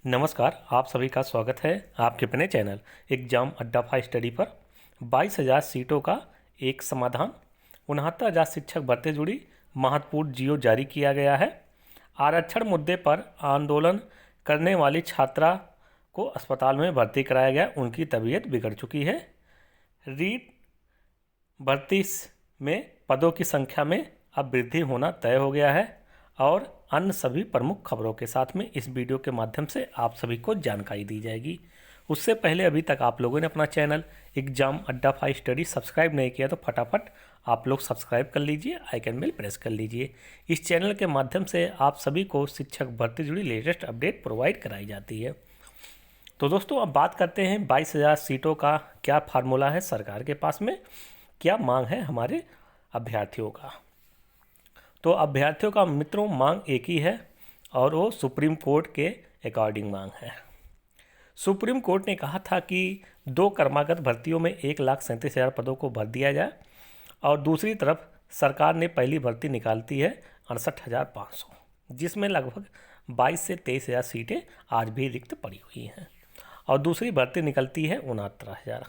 नमस्कार, आप सभी का स्वागत है आपके अपने चैनल एग्जाम अड्डा फाइव स्टडी पर। 22,000 सीटों का एक समाधान, 69,000 शिक्षक भर्ती जुड़ी महत्वपूर्ण जियो जारी किया गया है। आरक्षण मुद्दे पर आंदोलन करने वाली छात्रा को अस्पताल में भर्ती कराया गया, उनकी तबीयत बिगड़ चुकी है। रीट भर्ती में पदों की संख्या में अब वृद्धि होना तय हो गया है और अन्य सभी प्रमुख खबरों के साथ में इस वीडियो के माध्यम से आप सभी को जानकारी दी जाएगी। उससे पहले अभी तक आप लोगों ने अपना चैनल एग्जाम अड्डा फाइव स्टडी सब्सक्राइब नहीं किया तो फटाफट आप लोग सब्सक्राइब कर लीजिए, आइकन बेल प्रेस कर लीजिए। इस चैनल के माध्यम से आप सभी को शिक्षक भर्ती जुड़ी लेटेस्ट अपडेट प्रोवाइड कराई जाती है। तो दोस्तों, अब बात करते हैं 22,000 सीटों का क्या फार्मूला है सरकार के पास में, क्या मांग है हमारे अभ्यर्थियों का। तो अभ्यर्थियों का मित्रों मांग एक ही है और वो सुप्रीम कोर्ट के अकॉर्डिंग मांग है। सुप्रीम कोर्ट ने कहा था कि 2 क्रमागत भर्तियों में 1,37,000 पदों को भर दिया जाए और दूसरी तरफ सरकार ने पहली भर्ती निकालती है 68,500, जिसमें लगभग 22 से 23,000 सीटें आज भी रिक्त पड़ी हुई हैं और दूसरी भर्ती निकलती है 69,000।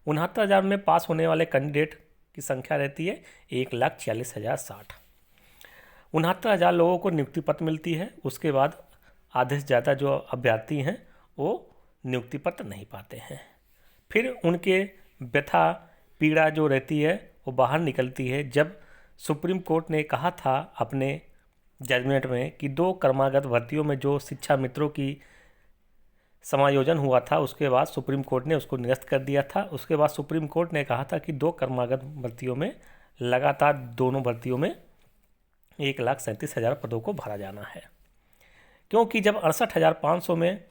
69,000 में पास होने वाले कैंडिडेट की संख्या रहती है 1,46,060। 69,000 लोगों को नियुक्ति पत्र मिलती है। उसके बाद आधे से ज़्यादा जो अभ्यर्थी हैं वो नियुक्ति पत्र नहीं पाते हैं। फिर उनके व्यथा पीड़ा जो रहती है वो बाहर निकलती है जब सुप्रीम कोर्ट ने कहा था अपने जजमेंट में कि 2 क्रमागत भर्तियों में जो शिक्षा मित्रों की समायोजन हुआ था उसके बाद सुप्रीम कोर्ट ने उसको निरस्त कर दिया था। उसके बाद सुप्रीम कोर्ट ने कहा था कि 2 क्रमागत भर्तियों में लगातार दोनों भर्तियों में 1,37,000 पदों को भरा जाना है, क्योंकि जब 68,500 में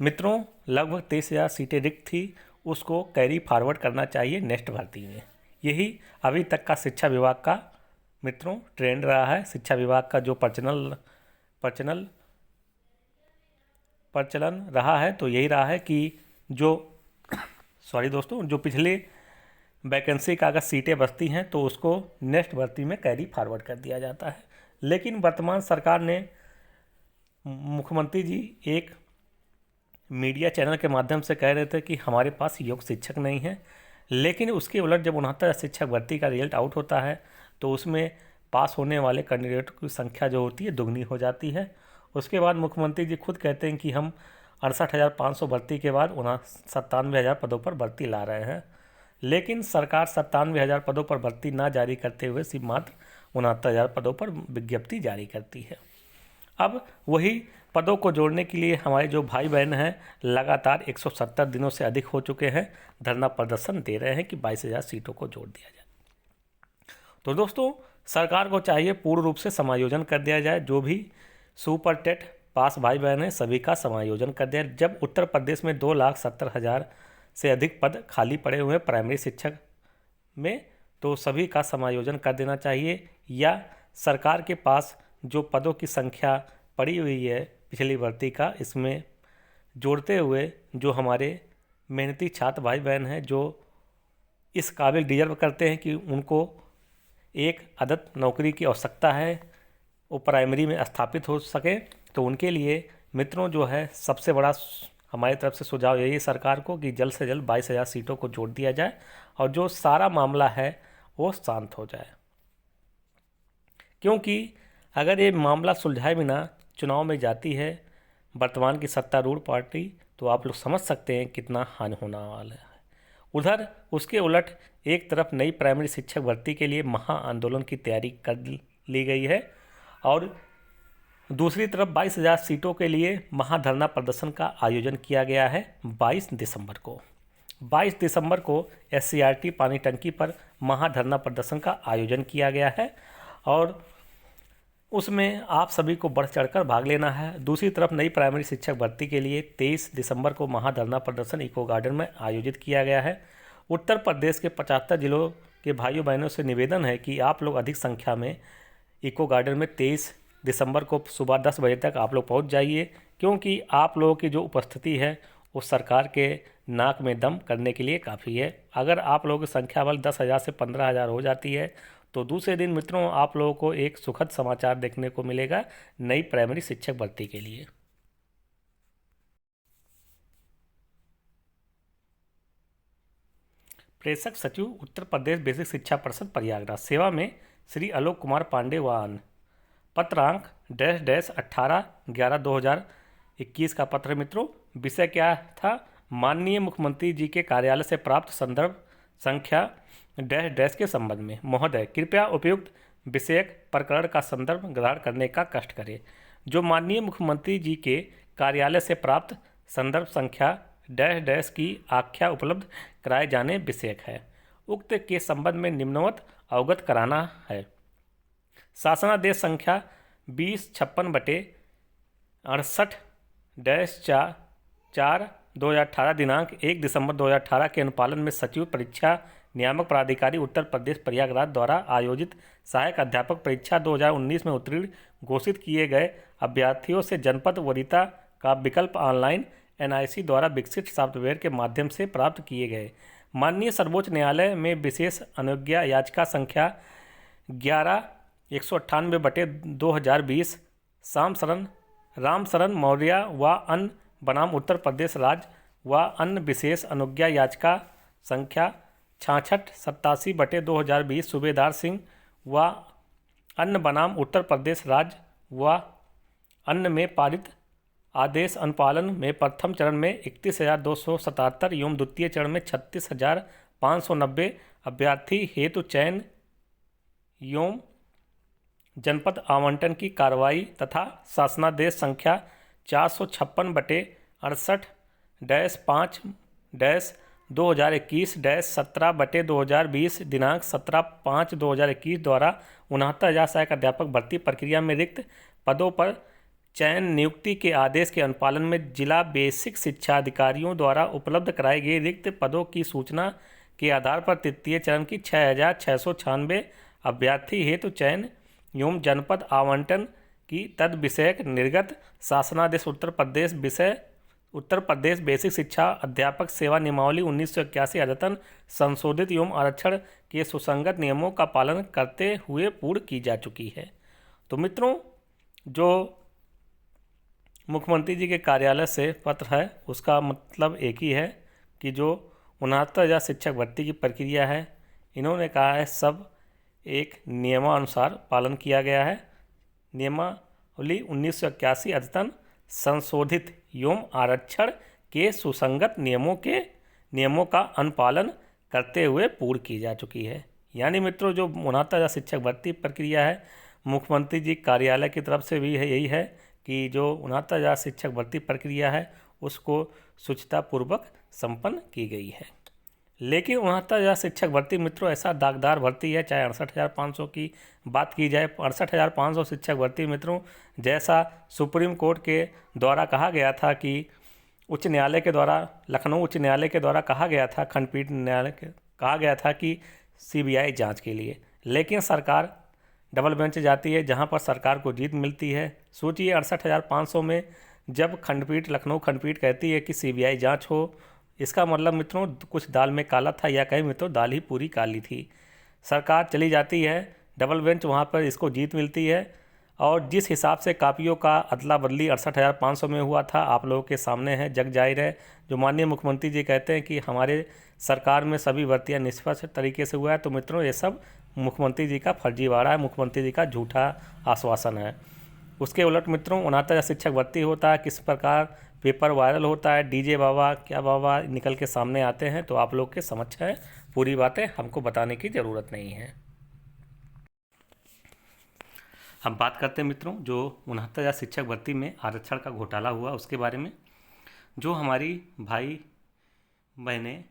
मित्रों लगभग 23,000 सीटें रिक्त थी, उसको कैरी फॉरवर्ड करना चाहिए नेक्स्ट भर्ती में। यही अभी तक का शिक्षा विभाग का मित्रों ट्रेंड रहा है। शिक्षा विभाग का जो प्रचलन रहा है तो यही रहा है कि जो जो पिछले वैकेंसी का अगर सीटें बचती हैं तो उसको नेक्स्ट भर्ती में कैरी फॉरवर्ड कर दिया जाता है। लेकिन वर्तमान सरकार ने, मुख्यमंत्री जी एक मीडिया चैनल के माध्यम से कह रहे थे कि हमारे पास योग्य शिक्षक नहीं है, लेकिन उसके उलट जब 69 शिक्षक भर्ती का रिजल्ट आउट होता है तो उसमें पास होने वाले कैंडिडेट की संख्या जो होती है दुगनी हो जाती है। उसके बाद मुख्यमंत्री जी खुद कहते हैं कि हम 68,500 भर्ती के बाद 97,000 पदों पर भर्ती ला रहे हैं, लेकिन सरकार 97,000 पदों पर भर्ती ना जारी करते हुए सिर्फ मात्र 69,000 पदों पर विज्ञप्ति जारी करती है। अब वही पदों को जोड़ने के लिए हमारे जो भाई बहन हैं लगातार 170 दिनों से अधिक हो चुके हैं धरना प्रदर्शन दे रहे हैं कि 22,000 सीटों को जोड़ दिया जाए। तो दोस्तों, सरकार को चाहिए पूर्ण रूप से समायोजन कर दिया जाए। जो भी सुपर टेट पास भाई बहन हैं सभी का समायोजन कर दिया। जब उत्तर प्रदेश में 2,70,000 से अधिक पद खाली पड़े हुए हैं प्राइमरी शिक्षक में, तो सभी का समायोजन कर देना चाहिए, या सरकार के पास जो पदों की संख्या पड़ी हुई है पिछली भर्ती का, इसमें जोड़ते हुए जो हमारे मेहनती छात्र भाई बहन हैं जो इस काबिल डिजर्व करते हैं कि उनको एक अदद नौकरी की आवश्यकता है, वो प्राइमरी में स्थापित हो सके, तो उनके लिए मित्रों जो है सबसे बड़ा हमारी तरफ से सुझाव यही है सरकार को कि जल्द से जल्द 22,000 सीटों को जोड़ दिया जाए और जो सारा मामला है वो शांत हो जाए। क्योंकि अगर ये मामला सुलझाए बिना चुनाव में जाती है वर्तमान की सत्तारूढ़ पार्टी, तो आप लोग समझ सकते हैं कितना हानि होने वाला है। उधर उसके उलट एक तरफ नई प्राइमरी शिक्षक भर्ती के लिए महा आंदोलन की तैयारी कर ली गई है और दूसरी तरफ 22,000 सीटों के लिए महाधरना प्रदर्शन का आयोजन किया गया है 22 दिसंबर को। 22 दिसंबर को SCRT पानी टंकी पर महाधरना प्रदर्शन का आयोजन किया गया है और उसमें आप सभी को बढ़ चढ़कर भाग लेना है। दूसरी तरफ नई प्राइमरी शिक्षक भर्ती के लिए 23 दिसंबर को महाधरना प्रदर्शन इको गार्डन में आयोजित किया गया है। उत्तर प्रदेश के 75 जिलों के भाइयों बहनों से निवेदन है कि आप लोग अधिक संख्या में इको गार्डन में 23 दिसंबर को सुबह 10 बजे तक आप लोग पहुंच जाइए, क्योंकि आप लोगों की जो उपस्थिति है वो सरकार के नाक में दम करने के लिए काफ़ी है। अगर आप लोगों की संख्या बल 10,000 से 15,000 हो जाती है तो दूसरे दिन मित्रों आप लोगों को एक सुखद समाचार देखने को मिलेगा नई प्राइमरी शिक्षक भर्ती के लिए। प्रेषक सचिव उत्तर प्रदेश बेसिक शिक्षा परिषद प्रयागराज। सेवा में श्री आलोक कुमार पांडे व अन्य। पत्रांक डैश डैश 18/11/2021 का पत्र मित्रों। विषय क्या था? माननीय मुख्यमंत्री जी के कार्यालय से प्राप्त संदर्भ संख्या डैश डैश के संबंध में। महोदय, कृपया उपयुक्त विषयक प्रकरण का संदर्भ ग्रहण करने का कष्ट करें, जो माननीय मुख्यमंत्री जी के कार्यालय से प्राप्त संदर्भ संख्या डैश डैश की आख्या उपलब्ध कराए जाने विषयक है। उक्त के संबंध में निम्नवत अवगत कराना है। शासनादेश संख्या 2056/68-4/2018 दिनांक 1 दिसंबर 2018 के अनुपालन में सचिव परीक्षा नियामक प्राधिकारी उत्तर प्रदेश प्रयागराज द्वारा आयोजित सहायक अध्यापक परीक्षा 2019 में उत्तीर्ण घोषित किए गए अभ्यर्थियों से जनपद वरीयता का विकल्प ऑनलाइन NIC द्वारा विकसित सॉफ्टवेयर के माध्यम से प्राप्त किए गए। माननीय सर्वोच्च न्यायालय में विशेष अनुज्ञा याचिका संख्या 11/198/2020 रामशरण मौर्य व अन्य बनाम उत्तर प्रदेश राज्य व अन्य विशेष अनुज्ञा याचिका संख्या 6687/2020 सूबेदार सिंह व अन्य बनाम उत्तर प्रदेश राज्य व अन्य में पारित आदेश अनुपालन में प्रथम चरण में 31,277 एवं द्वितीय चरण में 36,590 अभ्यर्थी हेतु चयन एवं जनपद आवंटन की कार्रवाई तथा शासनादेश संख्या 456/68-5-2021-17/2020 दिनांक 17/5/2021 द्वारा 69,000 सहायक अध्यापक भर्ती प्रक्रिया में रिक्त पदों पर चयन नियुक्ति के आदेश के अनुपालन में जिला बेसिक शिक्षा अधिकारियों द्वारा उपलब्ध कराई गई रिक्त पदों की सूचना के आधार पर तृतीय चरण की 6,696 अभ्यर्थी हेतु चयन एवं जनपद आवंटन की तद विषयक निर्गत शासनादेश उत्तर प्रदेश बेसिक शिक्षा अध्यापक सेवा नियमावली 1981 अद्यतन संशोधित एवं आरक्षण के सुसंगत नियमों का पालन करते हुए पूर्ण की जा चुकी है। तो मित्रों, जो मुख्यमंत्री जी के कार्यालय से पत्र है उसका मतलब एक ही है कि जो 69,000 शिक्षक भर्ती की प्रक्रिया है, इन्होंने कहा है सब एक नियमानुसार पालन किया गया है। नियमावली 1981 अद्यतन संशोधित एवं आरक्षण के सुसंगत नियमों का अनुपालन करते हुए पूर्ण की जा चुकी है। यानी मित्रों, जो 69,000 शिक्षक भर्ती प्रक्रिया है, मुख्यमंत्री जी कार्यालय की तरफ से भी है यही है कि जो 69,000 शिक्षक भर्ती प्रक्रिया है उसको सुचितापूर्वक संपन्न की गई है। लेकिन 69,000 शिक्षक भर्ती मित्रों ऐसा दागदार भर्ती है, चाहे 68,500 की बात की जाए, 68,500 शिक्षक भर्ती मित्रों जैसा सुप्रीम कोर्ट के द्वारा कहा गया था कि उच्च न्यायालय के द्वारा, लखनऊ उच्च न्यायालय के द्वारा कहा गया था, खंडपीठ न्यायालय के कहा गया था कि CBI जांच के लिए, लेकिन सरकार डबल बेंच जाती है जहां पर सरकार को जीत मिलती है। सोचिए 68,500 में जब खंडपीठ, लखनऊ खंडपीठ कहती है कि CBI जांच हो, इसका मतलब मित्रों कुछ दाल में काला था, या कहीं मित्रों दाल ही पूरी काली थी। सरकार चली जाती है डबल बेंच, वहां पर इसको जीत मिलती है। और जिस हिसाब से कापियों का अदला बदली 68,500 में हुआ था, आप लोगों के सामने है, जग जाहिर है। जो माननीय मुख्यमंत्री जी कहते हैं कि हमारे सरकार में सभी भर्तियाँ निष्पक्ष तरीके से हुआ है, तो मित्रों ये सब मुख्यमंत्री जी का फर्जीवाड़ा है, मुख्यमंत्री जी का झूठा आश्वासन है। उसके उलट मित्रों 69,000 शिक्षक भर्ती होता है, किस प्रकार पेपर वायरल होता है, DJ बाबा क्या बाबा निकल के सामने आते हैं, तो आप लोग के समझ है, पूरी बातें हमको बताने की ज़रूरत नहीं है। हम बात करते हैं मित्रों जो 69,000 शिक्षक भर्ती में आरक्षण का घोटाला हुआ उसके बारे में। जो हमारी भाई बहनें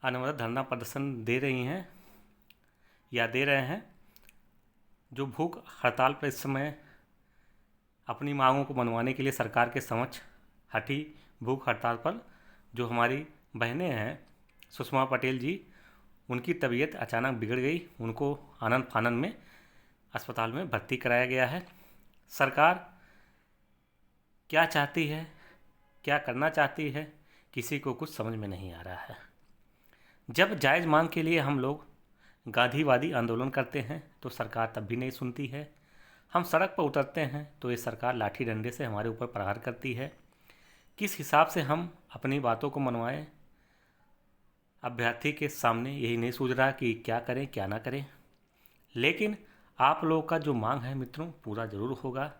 अनवरत धरना प्रदर्शन दे रही हैं या दे रहे हैं, जो भूख हड़ताल पर इस समय अपनी मांगों को मनवाने के लिए सरकार के समक्ष हटी भूख हड़ताल पर, जो हमारी बहनें हैं सुषमा पटेल जी, उनकी तबीयत अचानक बिगड़ गई, उनको आनन फानन में अस्पताल में भर्ती कराया गया है। सरकार क्या चाहती है, क्या करना चाहती है, किसी को कुछ समझ में नहीं आ रहा है। जब जायज़ मांग के लिए हम लोग गांधीवादी आंदोलन करते हैं तो सरकार तब भी नहीं सुनती है। हम सड़क पर उतरते हैं तो ये सरकार लाठी डंडे से हमारे ऊपर प्रहार करती है। किस हिसाब से हम अपनी बातों को मनवाएं, अभ्यर्थी के सामने यही नहीं सूझ रहा कि क्या करें क्या ना करें। लेकिन आप लोगों का जो मांग है मित्रों पूरा जरूर होगा।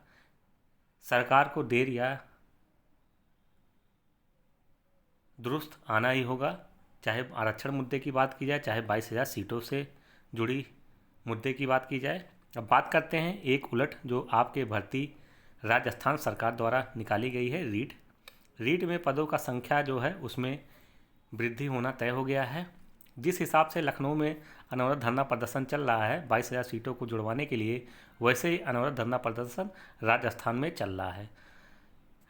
सरकार को देर या दुरुस्त आना ही होगा, चाहे आरक्षण मुद्दे की बात की जाए, चाहे 22,000 सीटों से जुड़ी मुद्दे की बात की जाए। अब बात करते हैं एक उलट जो आपके भर्ती राजस्थान सरकार द्वारा निकाली गई है रीट। रीट में पदों का संख्या जो है उसमें वृद्धि होना तय हो गया है। जिस हिसाब से लखनऊ में अनवरत धरना प्रदर्शन चल रहा है 22,000 सीटों को जुड़वाने के लिए, वैसे ही अनवरत धरना प्रदर्शन राजस्थान में चल रहा है।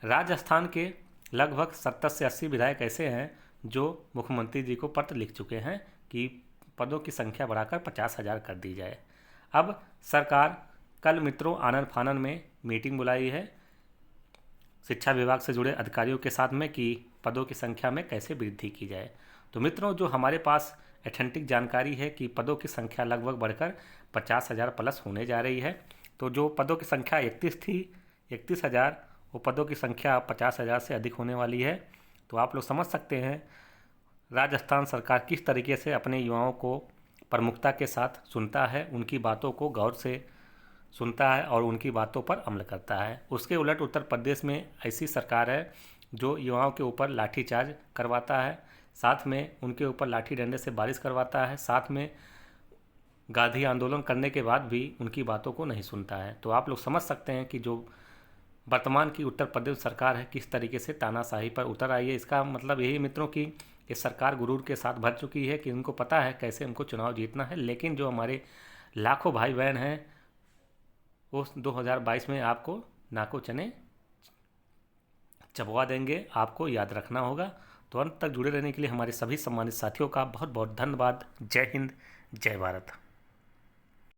राजस्थान के लगभग 70 से 80 विधायक ऐसे हैं जो मुख्यमंत्री जी को पत्र लिख चुके हैं कि पदों की संख्या बढ़ाकर 50,000 कर दी जाए। अब सरकार कल मित्रों आनन फानन में मीटिंग बुलाई है शिक्षा विभाग से जुड़े अधिकारियों के साथ में कि पदों की संख्या में कैसे वृद्धि की जाए। तो मित्रों जो हमारे पास ऑथेंटिक जानकारी है कि पदों की संख्या लगभग बढ़कर 50,000 प्लस होने जा रही है। तो जो पदों की संख्या 31 थी, 31,000, वो पदों की संख्या 50,000 से अधिक होने वाली है। तो आप लोग समझ सकते हैं राजस्थान सरकार किस तरीके से अपने युवाओं को प्रमुखता के साथ सुनता है, उनकी बातों को गौर से सुनता है और उनकी बातों पर अमल करता है। उसके उलट उत्तर प्रदेश में ऐसी सरकार है जो युवाओं के ऊपर लाठीचार्ज करवाता है, साथ में उनके ऊपर लाठी डंडे से बारिश करवाता है, साथ में गांधी आंदोलन करने के बाद भी उनकी बातों को नहीं सुनता है। तो आप लोग समझ सकते हैं कि जो वर्तमान की उत्तर प्रदेश सरकार है किस तरीके से तानाशाही पर उतर आई है। इसका मतलब यही मित्रों कि ये सरकार गुरूर के साथ भर चुकी है कि उनको पता है कैसे हमको चुनाव जीतना है। लेकिन जो हमारे लाखों भाई बहन हैं वो 2022 में आपको नाको चने चबवा देंगे, आपको याद रखना होगा। तो अंत तक जुड़े रहने के लिए हमारे सभी सम्मानित साथियों का बहुत बहुत धन्यवाद। जय हिंद, जय भारत।